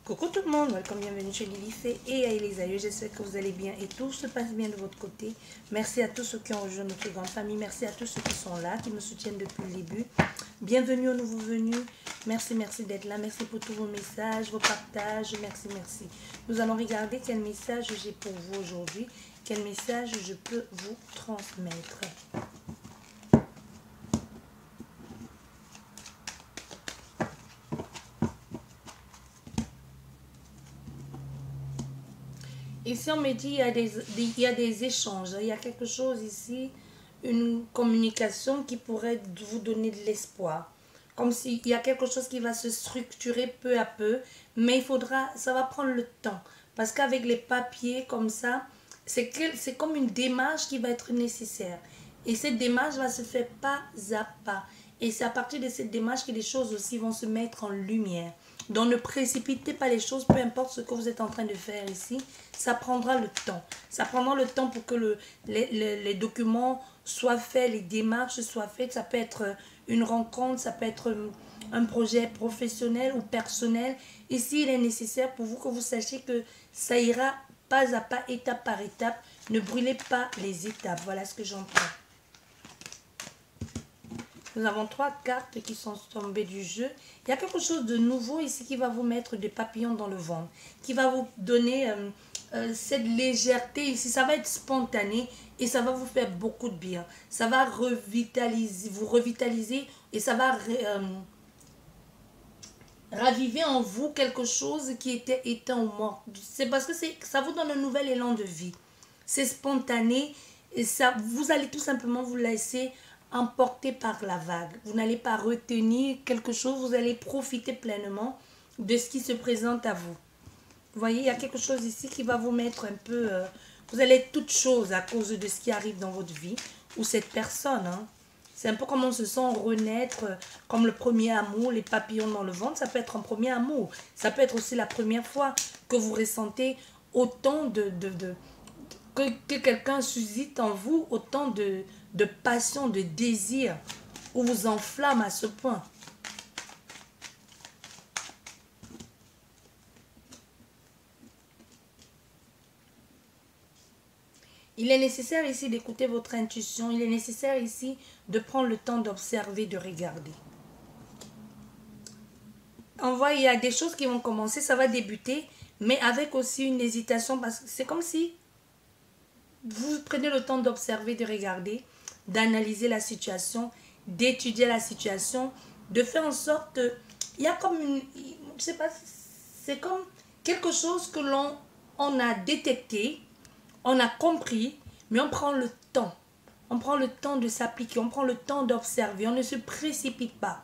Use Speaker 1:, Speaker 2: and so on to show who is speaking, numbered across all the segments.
Speaker 1: Coucou tout le monde, welcome, bienvenue chez Lilith et à Elisaïe. J'espère que vous allez bien et tout se passe bien de votre côté. Merci à tous ceux qui ont rejoint notre grande famille. Merci à tous ceux qui sont là, qui me soutiennent depuis le début. Bienvenue aux nouveaux venus. Merci d'être là. Merci pour tous vos messages, vos partages. Merci. Nous allons regarder quel message j'ai pour vous aujourd'hui. Quel message je peux vous transmettre. Ici, on me dit il y a des échanges. Il y a quelque chose ici, une communication qui pourrait vous donner de l'espoir. Comme s'il y a quelque chose qui va se structurer peu à peu. Mais ça va prendre le temps. Parce qu'avec les papiers comme ça, c'est comme une démarche qui va être nécessaire. Et cette démarche va se faire pas à pas. Et c'est à partir de cette démarche que les choses aussi vont se mettre en lumière. Donc ne précipitez pas les choses, peu importe ce que vous êtes en train de faire ici, ça prendra le temps. Ça prendra le temps pour que les documents soient faits, les démarches soient faites. Ça peut être une rencontre, ça peut être un projet professionnel ou personnel. Ici, il est nécessaire pour vous que vous sachiez que ça ira pas à pas, étape par étape. Ne brûlez pas les étapes. Voilà ce que j'entends. Nous avons 3 cartes qui sont tombées du jeu. Il y a quelque chose de nouveau ici qui va vous mettre des papillons dans le ventre. Qui va vous donner cette légèreté ici. Ça va être spontané et ça va vous faire beaucoup de bien. Ça va vous revitaliser et ça va raviver en vous quelque chose qui était éteint ou mort. C'est parce que ça vous donne un nouvel élan de vie. C'est spontané et vous allez tout simplement vous laisser emporté par la vague. Vous n'allez pas retenir quelque chose, vous allez profiter pleinement de ce qui se présente à vous. Vous voyez, il y a quelque chose ici qui va vous mettre un peu... vous allez être toute chose à cause de ce qui arrive dans votre vie ou cette personne. Hein. C'est un peu comme on se sent renaître, comme le premier amour, les papillons dans le ventre. Ça peut être un premier amour. Ça peut être aussi la première fois que vous ressentez autant que quelqu'un suscite en vous autant de passion, de désir, ou vous enflamme à ce point. Il est nécessaire ici d'écouter votre intuition. Il est nécessaire ici de prendre le temps d'observer, de regarder. On voit, il y a des choses qui vont commencer, ça va débuter, mais avec aussi une hésitation, parce que c'est comme si vous prenez le temps d'observer, de regarder, d'analyser la situation, d'étudier la situation, de faire en sorte... Il y a comme une... Je sais pas, c'est comme quelque chose que on a détecté, on a compris, mais on prend le temps. On prend le temps de s'appliquer, on prend le temps d'observer, on ne se précipite pas.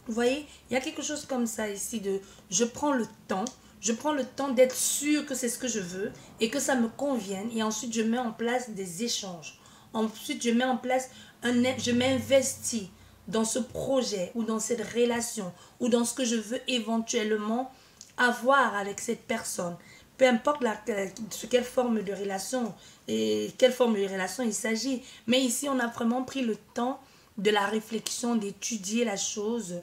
Speaker 1: Vous voyez, il y a quelque chose comme ça ici de... Je prends le temps. Je prends le temps d'être sûr que c'est ce que je veux et que ça me convienne. Et ensuite, je mets en place des échanges. Ensuite, je mets en place je m'investis dans ce projet ou dans cette relation ou dans ce que je veux éventuellement avoir avec cette personne. Peu importe quelle forme de relation et quelle forme de relation il s'agit. Mais ici, on a vraiment pris le temps de la réflexion, d'étudier la chose.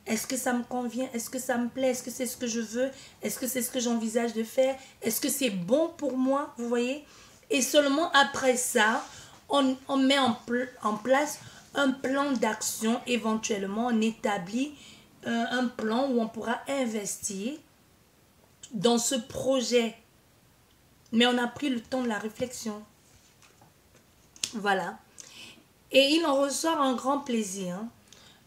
Speaker 1: Est-ce que ça me convient? Est-ce que ça me plaît? Est-ce que c'est ce que je veux? Est-ce que c'est ce que j'envisage de faire? Est-ce que c'est bon pour moi? Vous voyez? Et seulement après ça, on met en place un plan d'action. Éventuellement, on établit un plan où on pourra investir dans ce projet. Mais on a pris le temps de la réflexion. Voilà. Et il en ressort un grand plaisir. Hein.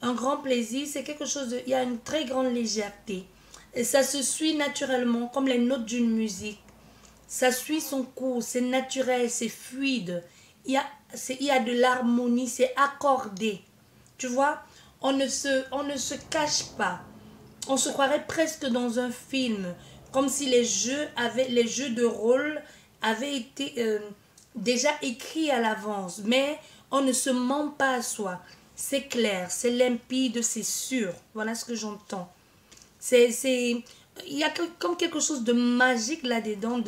Speaker 1: Un grand plaisir, c'est quelque chose de... Il y a une très grande légèreté. Et ça se suit naturellement, comme les notes d'une musique. Ça suit son cours, c'est naturel, c'est fluide. Il y a de l'harmonie, c'est accordé. Tu vois, on ne se cache pas. On se croirait presque dans un film. Comme si les jeux de rôle avaient été déjà écrits à l'avance. Mais on ne se ment pas à soi. C'est clair, c'est limpide, c'est sûr. Voilà ce que j'entends. Il y a comme quelque chose de magique là-dedans,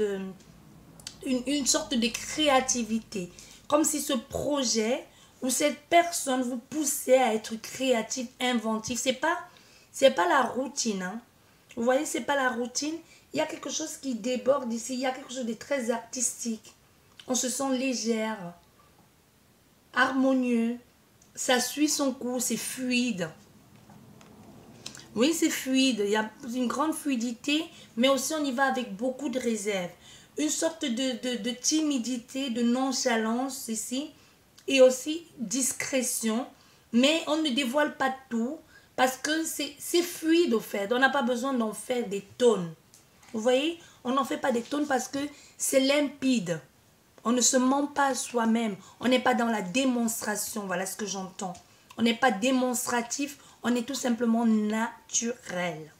Speaker 1: une sorte de créativité. Comme si ce projet ou cette personne vous poussait à être créatif, inventif. C'est pas la routine. Hein. Vous voyez, c'est pas la routine. Il y a quelque chose qui déborde ici. Il y a quelque chose de très artistique. On se sent légère, harmonieux. Ça suit son cours, c'est fluide. Oui, c'est fluide. Il y a une grande fluidité, mais aussi on y va avec beaucoup de réserve. Une sorte de timidité, de nonchalance ici, et aussi discrétion. Mais on ne dévoile pas tout, parce que c'est fluide au fait. On n'a pas besoin d'en faire des tonnes. Vous voyez, on n'en fait pas des tonnes parce que c'est limpide. On ne se ment pas à soi-même. On n'est pas dans la démonstration. Voilà ce que j'entends. On n'est pas démonstratif. On est tout simplement naturel.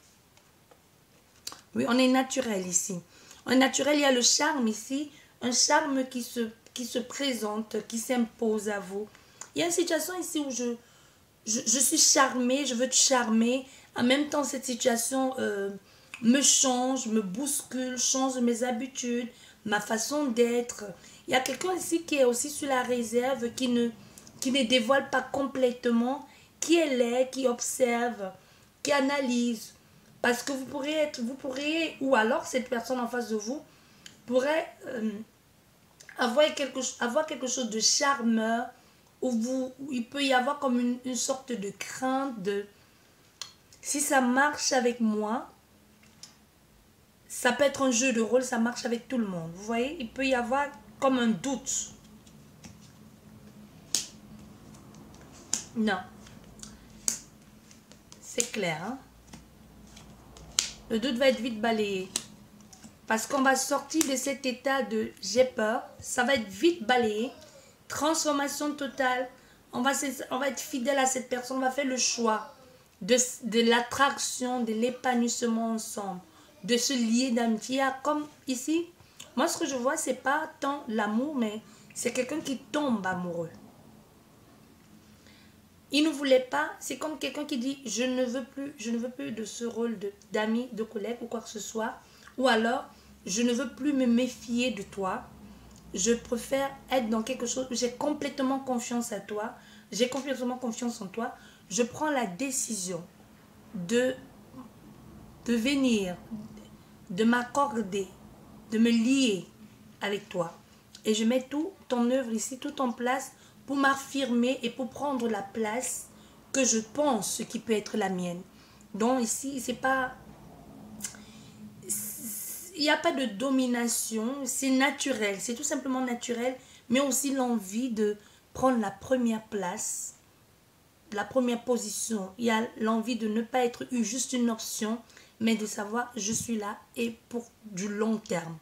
Speaker 1: Oui, on est naturel ici. En naturel, il y a le charme ici. Un charme qui se présente, qui s'impose à vous. Il y a une situation ici où je suis charmée, je veux te charmer. En même temps, cette situation me change, me bouscule, change mes habitudes, ma façon d'être. Il y a quelqu'un ici qui est aussi sur la réserve, qui ne dévoile pas complètement qui elle est, qui observe, qui analyse. Parce que vous pourriez, ou alors cette personne en face de vous pourrait avoir quelque chose de charmeur, où il peut y avoir comme une sorte de crainte de si ça marche avec moi, ça peut être un jeu de rôle, ça marche avec tout le monde. Vous voyez, il peut y avoir comme un doute. Non. C'est clair, hein? Le doute va être vite balayé. Parce qu'on va sortir de cet état de j'ai peur. Ça va être vite balayé. Transformation totale. On va être fidèle à cette personne. On va faire le choix de l'attraction, de l'épanouissement ensemble. De se lier d'amitié. Comme ici, moi ce que je vois, c'est pas tant l'amour, mais c'est quelqu'un qui tombe amoureux. Il ne voulait pas, c'est comme quelqu'un qui dit je ne veux plus de ce rôle d'ami, de collègue ou quoi que ce soit. Ou alors, je ne veux plus me méfier de toi. Je préfère être dans quelque chose où j'ai complètement confiance à toi. J'ai complètement confiance en toi. Je prends la décision de venir, de m'accorder, de me lier avec toi. Et je mets tout en œuvre ici, tout en place pour m'affirmer et pour prendre la place que je pense qui peut être la mienne. Donc ici, c'est pas... Il n'y a pas de domination, c'est naturel, c'est tout simplement naturel, mais aussi l'envie de prendre la première place, la première position. Il y a l'envie de ne pas être juste une option, mais de savoir je suis là et pour du long terme.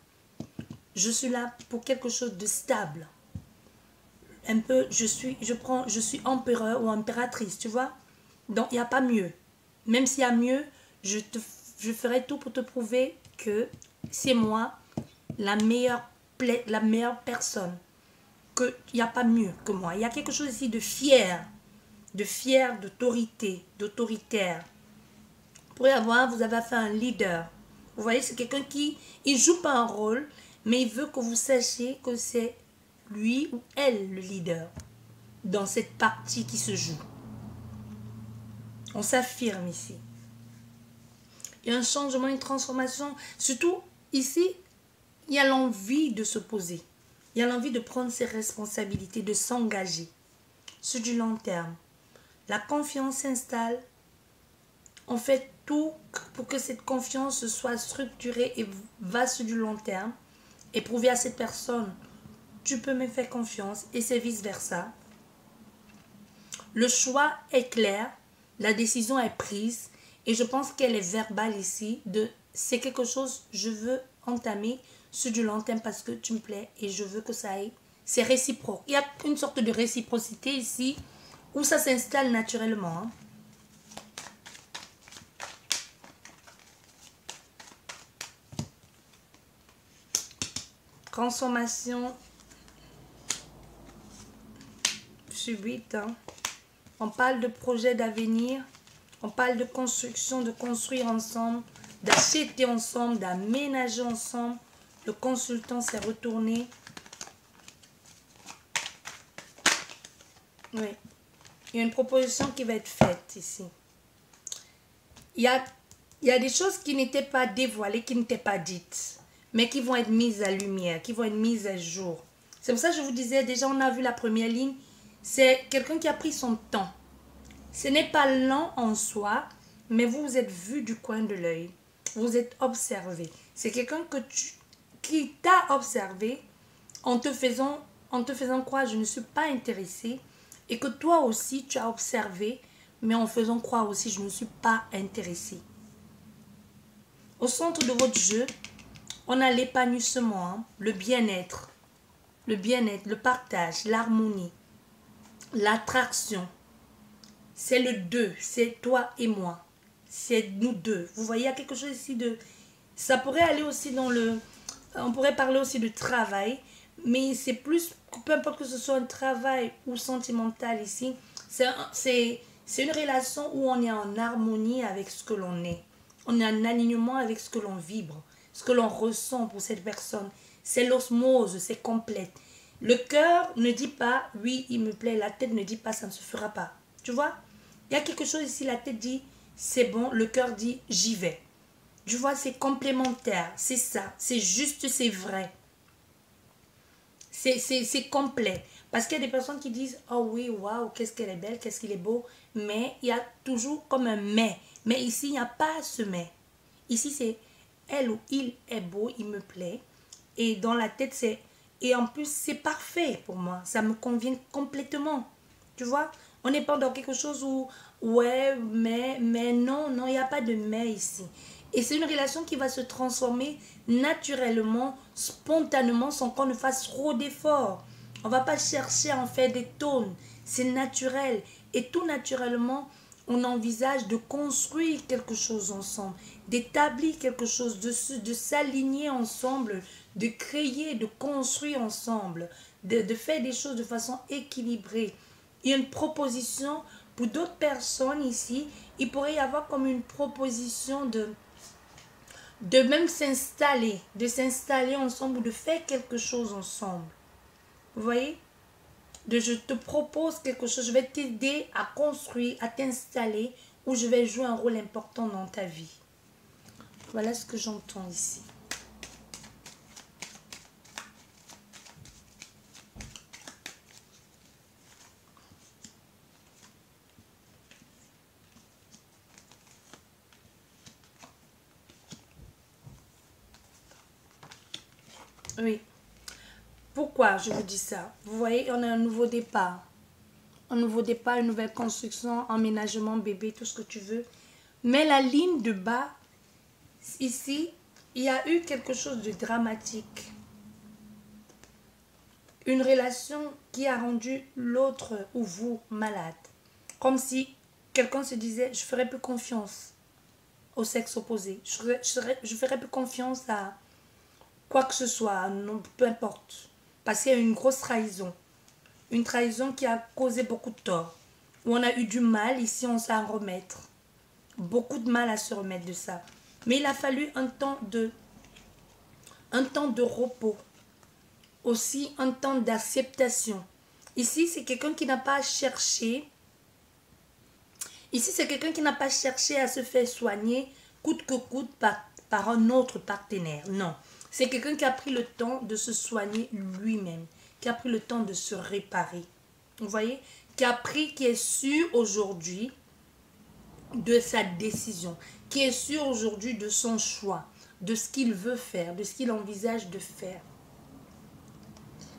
Speaker 1: Je suis là pour quelque chose de stable. Un peu, je suis empereur ou impératrice, tu vois. Donc, il n'y a pas mieux. Même s'il y a mieux, je ferai tout pour te prouver que c'est moi la meilleure personne. Qu'il n'y a pas mieux que moi. Il y a quelque chose ici de fier, d'autorité, d'autoritaire. Vous avez affaire à un leader. Vous voyez, c'est quelqu'un qui ne joue pas un rôle, mais il veut que vous sachiez que c'est lui ou elle le leader dans cette partie qui se joue. On s'affirme ici. Il y a un changement, une transformation. Surtout ici, il y a l'envie de se poser. Il y a l'envie de prendre ses responsabilités, de s'engager sur du long terme. La confiance s'installe. On fait tout pour que cette confiance soit structurée et va sur du long terme. Et prouver à cette personne, tu peux me faire confiance et c'est vice versa. Le choix est clair, la décision est prise et je pense qu'elle est verbale ici. C'est quelque chose, je veux entamer sur du long terme parce que tu me plais et je veux que ça aille. C'est réciproque. Il y a une sorte de réciprocité ici où ça s'installe naturellement. Hein. Transformation subite. Hein. On parle de projet d'avenir. On parle de construction, de construire ensemble, d'acheter ensemble, d'aménager ensemble. Le consultant s'est retourné. Oui. Il y a une proposition qui va être faite ici. Il y a Il y a des choses qui n'étaient pas dévoilées, qui n'étaient pas dites, mais qui vont être mises à lumière, qui vont être mises à jour. C'est pour ça que je vous disais, déjà on a vu la première ligne, c'est quelqu'un qui a pris son temps. Ce n'est pas lent en soi, mais vous vous êtes vu du coin de l'œil. Vous êtes observé. C'est quelqu'un qui t'a observé en te faisant croire je ne suis pas intéressé, et que toi aussi tu as observé, mais en faisant croire aussi je ne suis pas intéressé. Au centre de votre jeu, on a l'épanouissement, hein, le bien-être, le partage, l'harmonie, l'attraction. C'est le deux, c'est toi et moi. C'est nous deux. Vous voyez, il y a quelque chose ici de... Ça pourrait aller aussi dans le... On pourrait parler aussi de travail, mais c'est plus... Peu importe que ce soit un travail ou sentimental ici, c'est une relation où on est en harmonie avec ce que l'on est. On est en alignement avec ce que l'on vibre, ce que l'on ressent pour cette personne. C'est l'osmose, c'est complète. Le cœur ne dit pas, oui, il me plaît. La tête ne dit pas, ça ne se fera pas. Tu vois? Il y a quelque chose ici, la tête dit, c'est bon. Le cœur dit, j'y vais. Tu vois, c'est complémentaire. C'est ça. C'est juste, c'est vrai. C'est complet. Parce qu'il y a des personnes qui disent, oh oui, waouh, qu'est-ce qu'elle est belle, qu'est-ce qu'il est beau. Mais il y a toujours comme un mais. Mais ici, il n'y a pas ce mais. Ici, c'est elle ou il est beau, il me plaît. Et dans la tête, c'est... Et en plus, c'est parfait pour moi. Ça me convient complètement. Tu vois? On n'est pas dans quelque chose où... Ouais, mais non, non, il n'y a pas de mais ici. Et c'est une relation qui va se transformer naturellement, spontanément, sans qu'on ne fasse trop d'efforts. On ne va pas chercher à en faire des tonnes. C'est naturel. Et tout naturellement, on envisage de construire quelque chose ensemble, d'établir quelque chose, de s'aligner ensemble, de créer, de construire ensemble, de faire des choses de façon équilibrée. Il y a une proposition pour d'autres personnes ici. Il pourrait y avoir comme une proposition de même s'installer, de s'installer ensemble ou de faire quelque chose ensemble. Vous voyez? Je te propose quelque chose, je vais t'aider à construire, à t'installer, ou je vais jouer un rôle important dans ta vie. Voilà ce que j'entends ici. Oui. Pourquoi je vous dis ça? Vous voyez, on a un nouveau départ. Un nouveau départ, une nouvelle construction, emménagement, bébé, tout ce que tu veux. Mais la ligne de bas, ici, il y a eu quelque chose de dramatique. Une relation qui a rendu l'autre ou vous malade. Comme si quelqu'un se disait, je ferai plus confiance au sexe opposé. Je ferai plus confiance à quoi que ce soit, non, peu importe. Parce qu'il y a eu une grosse trahison. Une trahison qui a causé beaucoup de tort. Où on a eu du mal, ici on s'en remettre. Beaucoup de mal à se remettre de ça. Mais il a fallu un temps de repos. Aussi un temps d'acceptation. Ici, c'est quelqu'un qui n'a pas cherché. Ici, c'est quelqu'un qui n'a pas cherché à se faire soigner coûte que coûte par un autre partenaire. Non. C'est quelqu'un qui a pris le temps de se soigner lui-même. Qui a pris le temps de se réparer. Vous voyez? Qui est sûr aujourd'hui de sa décision. Qui est sûr aujourd'hui de son choix. De ce qu'il veut faire. De ce qu'il envisage de faire.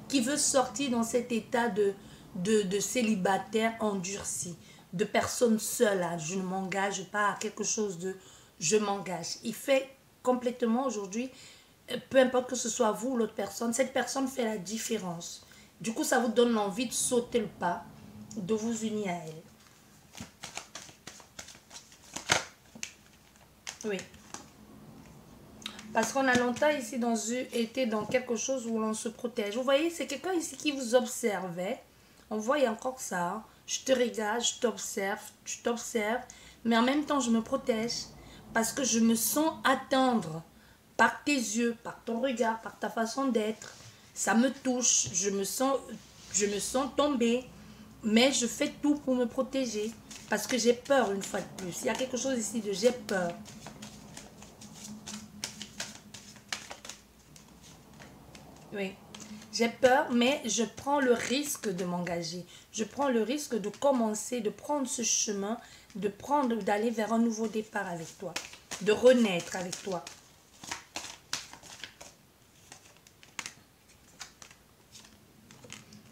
Speaker 1: Qui veut sortir dans cet état de célibataire endurci. De personne seule. Hein. Je ne m'engage pas à quelque chose de... Je m'engage. Il fait complètement aujourd'hui... Peu importe que ce soit vous ou l'autre personne, cette personne fait la différence. Du coup, ça vous donne l'envie de sauter le pas, de vous unir à elle. Oui. Parce qu'on a longtemps ici été dans quelque chose où l'on se protège. Vous voyez, c'est quelqu'un ici qui vous observait. On voit, il y a encore ça. Hein. Je te regarde, je t'observe. Mais en même temps, je me protège. Parce que je me sens atteindre. Par tes yeux, par ton regard, par ta façon d'être. Ça me touche, je me sens tomber. Mais je fais tout pour me protéger. Parce que j'ai peur une fois de plus. Il y a quelque chose ici de j'ai peur. Oui. J'ai peur, mais je prends le risque de m'engager. Je prends le risque de commencer, de prendre ce chemin, d'aller vers un nouveau départ avec toi, de renaître avec toi.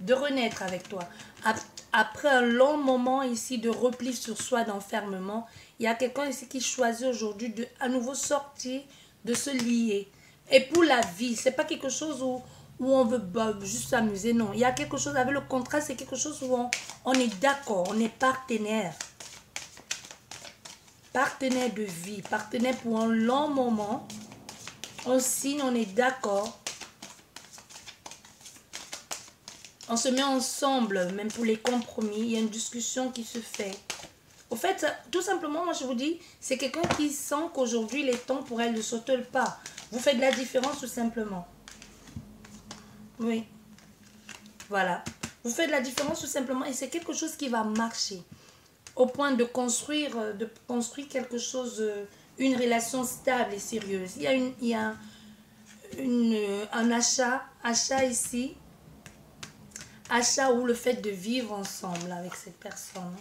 Speaker 1: De renaître avec toi. Après un long moment ici de repli sur soi, d'enfermement, il y a quelqu'un ici qui choisit aujourd'hui de à nouveau sortir, de se lier. Et pour la vie, c'est pas quelque chose où on veut juste s'amuser, non. Il y a quelque chose avec le contrat, c'est quelque chose où on est d'accord, on est partenaire. Partenaire de vie, partenaire pour un long moment. On signe, on est d'accord. On se met ensemble, même pour les compromis. Il y a une discussion qui se fait. Au fait, tout simplement, moi je vous dis, c'est quelqu'un qui sent qu'aujourd'hui, il est temps pour elle de sauter le pas. Vous faites de la différence tout simplement. Oui. Voilà. Vous faites de la différence tout simplement et c'est quelque chose qui va marcher. Au point de construire quelque chose, une relation stable et sérieuse. Il y a un achat ici. Achat ou le fait de vivre ensemble avec cette personne.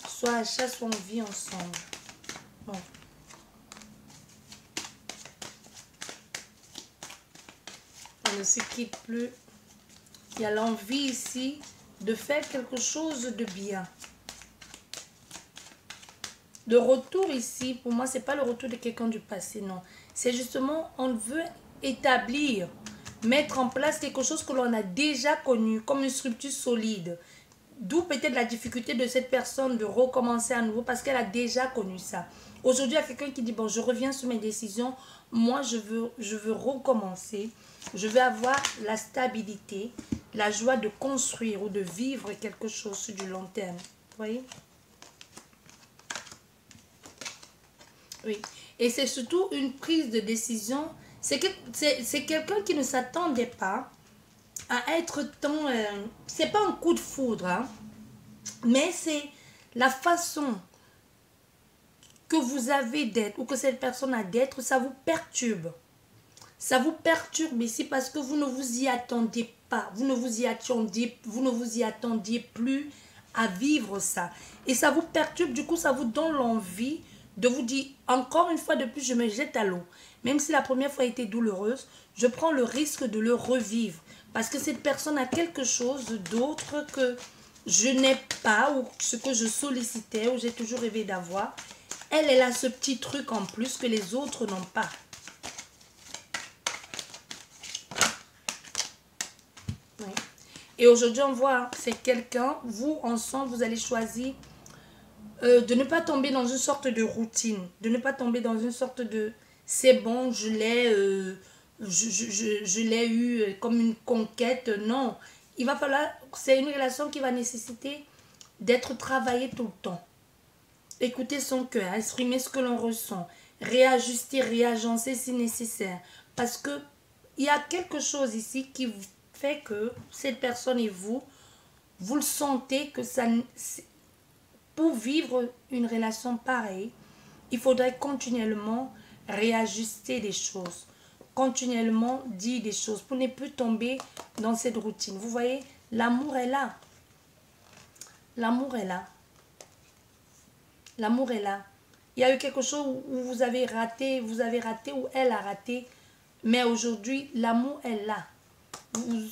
Speaker 1: Soit achat, soit on vit ensemble. Bon. On ne se quitte plus. Il y a l'envie ici de faire quelque chose de bien. Le retour ici, pour moi, c'est pas le retour de quelqu'un du passé, non. C'est justement, on veut établir, mettre en place quelque chose que l'on a déjà connu, comme une structure solide. D'où peut-être la difficulté de cette personne de recommencer à nouveau parce qu'elle a déjà connu ça. Aujourd'hui, il y a quelqu'un qui dit, bon, je reviens sur mes décisions. Moi, je veux recommencer. Je veux avoir la stabilité, la joie de construire ou de vivre quelque chose sur du long terme. Vous voyez? Oui. Et c'est surtout une prise de décision. C'est quelqu'un qui ne s'attendait pas à être tant... c'est pas un coup de foudre, hein, mais c'est la façon que vous avez d'être ou que cette personne a d'être, ça vous perturbe. Ça vous perturbe ici parce que vous ne vous y attendiez pas. Vous ne vous y attendiez plus à vivre ça. Et ça vous perturbe, du coup, ça vous donne l'envie de vous dire, encore une fois de plus, je me jette à l'eau. Même si la première fois a été douloureuse, je prends le risque de le revivre. Parce que cette personne a quelque chose d'autre que je n'ai pas ou ce que je sollicitais ou j'ai toujours rêvé d'avoir. Elle a ce petit truc en plus que les autres n'ont pas. Oui. Et aujourd'hui, on voit, c'est quelqu'un, vous, ensemble, vous allez choisir de ne pas tomber dans une sorte de routine. De ne pas tomber dans une sorte de, c'est bon, je l'ai eu comme une conquête. Non, il va falloir, c'est une relation qui va nécessiter d'être travaillée tout le temps. Écouter son cœur, exprimer ce que l'on ressent, réajuster, réagencer si nécessaire. Parce que il y a quelque chose ici qui fait que cette personne et vous le sentez que ça... Pour vivre une relation pareille, il faudrait continuellement réajuster des choses, continuellement dire des choses pour ne plus tomber dans cette routine. Vous voyez, l'amour est là. L'amour est là. L'amour est là. Il y a eu quelque chose où vous avez raté ou elle a raté, mais aujourd'hui, l'amour est là.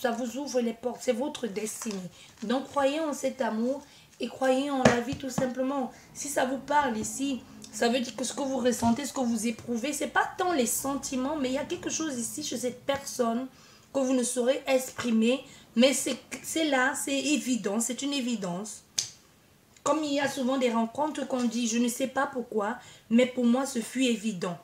Speaker 1: Ça vous ouvre les portes, c'est votre destinée. Donc, croyez en cet amour et croyez en la vie tout simplement. Si ça vous parle ici, ça veut dire que ce que vous ressentez, ce que vous éprouvez, ce n'est pas tant les sentiments, mais il y a quelque chose ici chez cette personne que vous ne saurez exprimer, mais c'est là, c'est évident, c'est une évidence. Comme il y a souvent des rencontres qu'on dit, je ne sais pas pourquoi, mais pour moi, ce fut évident.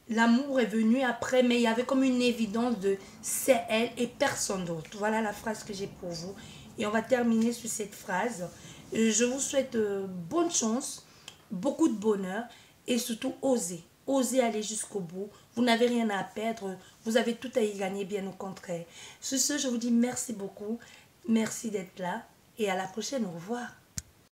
Speaker 1: L'amour est venu après, mais il y avait comme une évidence de c'est elle et personne d'autre. Voilà la phrase que j'ai pour vous. Et on va terminer sur cette phrase. Je vous souhaite bonne chance, beaucoup de bonheur et surtout osez. Osez aller jusqu'au bout. Vous n'avez rien à perdre. Vous avez tout à y gagner, bien au contraire. Sur ce, je vous dis merci beaucoup. Merci d'être là et à la prochaine. Au revoir.